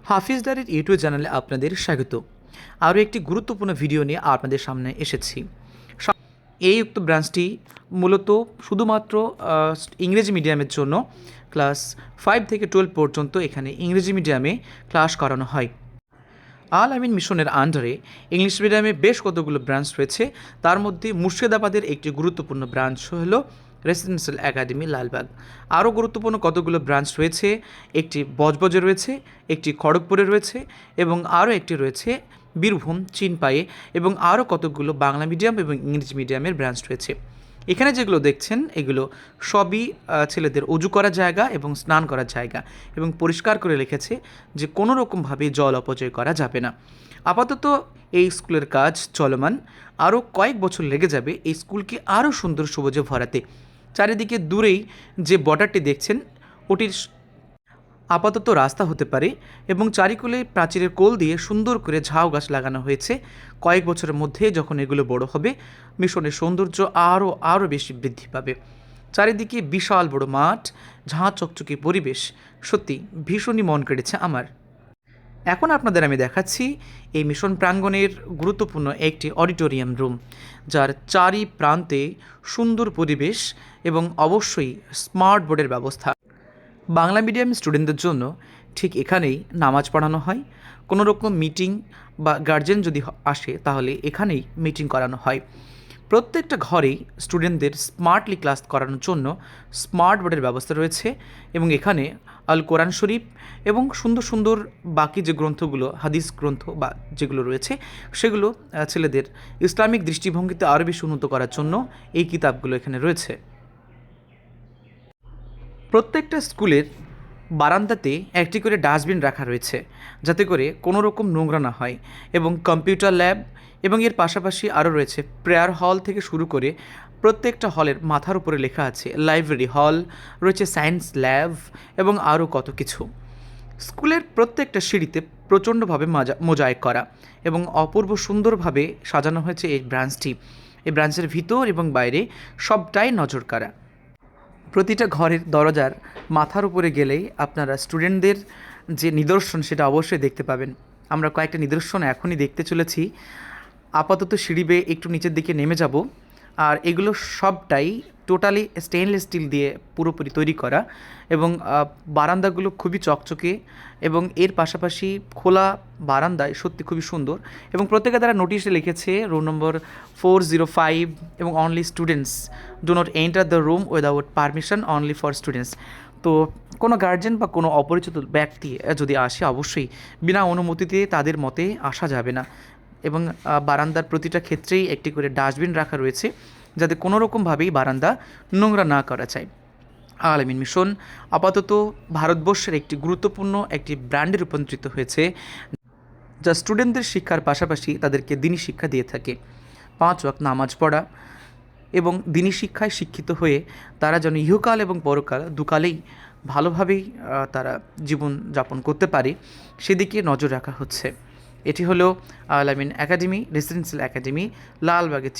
হাফিজদারের YouTube চ্যানেলে আপনাদের স্বাগত। আরও একটি গুরুত্বপূর্ণ ভিডিও নিয়ে আপনাদের সামনে এসেছি। এই উক্ত ব্রাঞ্চটি মূলত শুধুমাত্র ইংরেজি মিডিয়ামের জন্য ক্লাস 5 থেকে 12 পর্যন্ত এখানে ইংরেজি মিডিয়ামে ক্লাস করানো হয়। আল আমিন মিশনের আন্ডারে ইংলিশ মিডিয়ামে বেশ কতগুলো ব্রাঞ্চ রয়েছে। তার মধ্যে মুর্শিদাবাদের একটি গুরুত্বপূর্ণ ব্রাঞ্চ হলো রেসিডেন্সিয়াল একাডেমি লালবাগ। আরও গুরুত্বপূর্ণ কতগুলো ব্রাঞ্চ রয়েছে, একটি বজবজে রয়েছে, একটি খড়গপুরে রয়েছে এবং আরও একটি রয়েছে বীরভূম চিনপায়ে, এবং আরও কতগুলো বাংলা মিডিয়াম এবং ইংরেজি মিডিয়ামের ব্রাঞ্চ রয়েছে। এখানে যেগুলো দেখছেন এগুলো সবই ছেলেদের অজু করার জায়গা এবং স্নান করার জায়গা, এবং পরিষ্কার করে লিখেছে যে কোনো রকমভাবে জল অপচয় করা যাবে না। আপাতত এই স্কুলের কাজ চলমান, আরও কয়েক বছর লেগে যাবে এই স্কুলকে আরও সুন্দর সবুজে ভরাতে। চারিদিকে দূরেই যে বর্ডারটি দেখছেন ওটির আপাতত রাস্তা হতে পারে, এবং চারিকোলে প্রাচীরের কোল দিয়ে সুন্দর করে ঝাউ গাছ লাগানো হয়েছে। কয়েক বছরের মধ্যে যখন এগুলো বড় হবে, মিশনের সৌন্দর্য আরও বেশি বৃদ্ধি পাবে। চারিদিকে বিশাল বড় মাঠ, ঝাঁ চকচকে পরিবেশ, সত্যি ভীষণই মন কেড়েছে আমার। এখন আপনাদের আমি দেখাচ্ছি এই মিশন প্রাঙ্গণের গুরুত্বপূর্ণ একটি অডিটোরিয়াম রুম, যার চারি প্রান্তে সুন্দর পরিবেশ এবং অবশ্যই স্মার্ট বোর্ডের ব্যবস্থা। বাংলা মিডিয়াম স্টুডেন্টদের জন্য ঠিক এখানেই নামাজ পড়ানো হয়। কোনো রকম মিটিং বা গার্জেন যদি আসে তাহলে এখানেই মিটিং করানো হয়। প্রত্যেকটা ঘরেই স্টুডেন্টদের স্মার্টলি ক্লাস করানোর জন্য স্মার্ট বোর্ডের ব্যবস্থা রয়েছে, এবং এখানে আল কোরআন শরীফ এবং সুন্দর সুন্দর বাকি যে গ্রন্থগুলো, হাদিস গ্রন্থ বা যেগুলো রয়েছে সেগুলো ছেলেদের ইসলামিক দৃষ্টিভঙ্গিতে আরও বেশি উন্নত করার জন্য এই কিতাবগুলো এখানে রয়েছে। প্রত্যেকটা স্কুলের বারান্দাতে একটি করে ডাস্টবিন রাখা রয়েছে, যাতে করে কোনো রকম নোংরা না হয়, এবং কম্পিউটার ল্যাব এবং এর পাশাপাশি আরও রয়েছে প্রেয়ার হল থেকে শুরু করে প্রত্যেকটা হলের মাথার উপরে লেখা আছে লাইব্রেরি হল, রয়েছে সায়েন্স ল্যাব এবং আরও কত কিছু। স্কুলের প্রত্যেকটা সিঁড়িতে প্রচণ্ডভাবে মোজাইক করা এবং অপূর্ব সুন্দরভাবে সাজানো হয়েছে এই ব্রাঞ্চটি। এই ব্রাঞ্চের ভিতর এবং বাইরে সবটাই নজর কাড়া। প্রতিটা ঘরের দরজার মাথার উপরে গেলেই আপনারা স্টুডেন্টদের যে নিদর্শন সেটা অবশ্যই দেখতে পাবেন। আমরা কয়েকটা নিদর্শন এখনই দেখতে চলেছি। আপাতত সিঁড়ি বেয়ে একটু নিচের দিকে নেমে যাব, আর এগুলো সবটাই টোটালি স্টেনলেস স্টিল দিয়ে পুরোপুরি তৈরি করা, এবং বারান্দাগুলো খুবই চকচকে, এবং এর পাশাপাশি খোলা বারান্দায় সত্যি খুবই সুন্দর। এবং প্রত্যেকে তারা নোটিশে লিখেছে রুম নম্বর 405 এবং only students do not enter the room without permission, only for students. তো কোনো গার্জেন বা কোনো অপরিচিত ব্যক্তি যদি আসে অবশ্যই বিনা অনুমতিতে তাদের মতে আসা যাবে না। এবং বারান্দার প্রতিটা ক্ষেত্রেই একটি করে ডাস্টবিন রাখা রয়েছে, যাতে কোনো রকমভাবেই বারান্দা নোংরা না করা যায়। আল আমিন মিশন আপাতত ভারতবর্ষের একটি গুরুত্বপূর্ণ একটি ব্র্যান্ডে রূপান্তরিত হয়েছে, যা স্টুডেন্টদের শিক্ষার পাশাপাশি তাদেরকে দিনী শিক্ষা দিয়ে থাকে। 5 ওয়াক্ত নামাজ পড়া এবং দিনী শিক্ষায় শিক্ষিত হয়ে তারা যেন ইহকাল এবং পরকাল দুকালেই ভালোভাবেই তারা জীবন যাপন করতে পারে, সেদিকে নজর রাখা হচ্ছে। এটি হলো আল আমিন একাডেমি, রেসিডেন্সিয়াল একাডেমি, লালবাগের